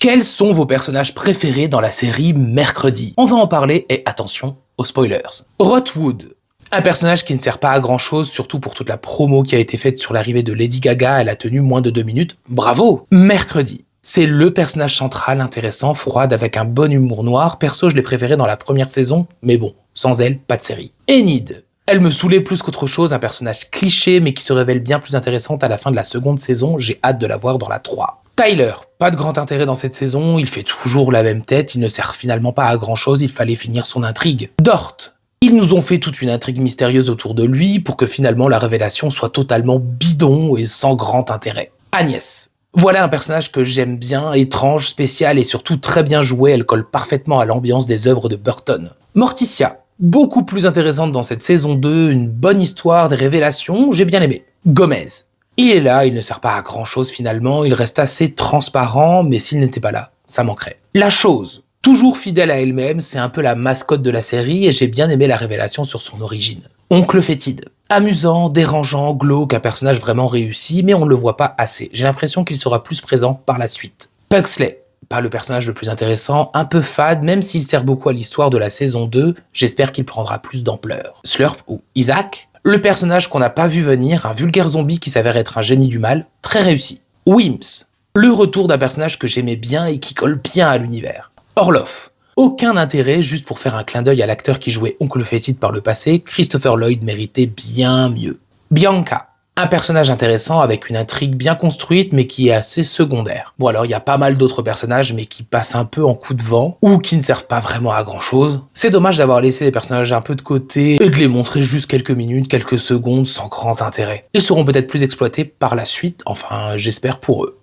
Quels sont vos personnages préférés dans la série Mercredi? On va en parler et attention aux spoilers. Rothwood, un personnage qui ne sert pas à grand chose, surtout pour toute la promo qui a été faite sur l'arrivée de Lady Gaga, elle a tenu moins de 2 minutes, bravo! Mercredi, c'est le personnage central, intéressant, froide, avec un bon humour noir, perso je l'ai préféré dans la première saison, mais bon, sans elle, pas de série. Enid, elle me saoulait plus qu'autre chose, un personnage cliché mais qui se révèle bien plus intéressante à la fin de la seconde saison, j'ai hâte de la voir dans la 3. Tyler, pas de grand intérêt dans cette saison, il fait toujours la même tête, il ne sert finalement pas à grand chose, il fallait finir son intrigue. Dort, ils nous ont fait toute une intrigue mystérieuse autour de lui pour que finalement la révélation soit totalement bidon et sans grand intérêt. Agnès, voilà un personnage que j'aime bien, étrange, spécial et surtout très bien joué, elle colle parfaitement à l'ambiance des œuvres de Burton. Morticia, beaucoup plus intéressante dans cette saison 2, une bonne histoire, des révélations, j'ai bien aimé. Gomez, il est là, il ne sert pas à grand chose finalement, il reste assez transparent, mais s'il n'était pas là, ça manquerait. La chose, toujours fidèle à elle-même, c'est un peu la mascotte de la série et j'ai bien aimé la révélation sur son origine. Oncle Fétide, amusant, dérangeant, glauque, un personnage vraiment réussi, mais on ne le voit pas assez. J'ai l'impression qu'il sera plus présent par la suite. Pugsley, pas le personnage le plus intéressant, un peu fade, même s'il sert beaucoup à l'histoire de la saison 2, j'espère qu'il prendra plus d'ampleur. Slurp ou Isaac, le personnage qu'on n'a pas vu venir, un vulgaire zombie qui s'avère être un génie du mal, très réussi. Wims, le retour d'un personnage que j'aimais bien et qui colle bien à l'univers. Orloff, aucun intérêt, juste pour faire un clin d'œil à l'acteur qui jouait Oncle Fétide par le passé, Christopher Lloyd méritait bien mieux. Bianca, un personnage intéressant avec une intrigue bien construite mais qui est assez secondaire. Bon alors il y a pas mal d'autres personnages mais qui passent un peu en coup de vent ou qui ne servent pas vraiment à grand chose. C'est dommage d'avoir laissé les personnages un peu de côté et de les montrer juste quelques minutes, quelques secondes sans grand intérêt. Ils seront peut-être plus exploités par la suite, enfin j'espère pour eux.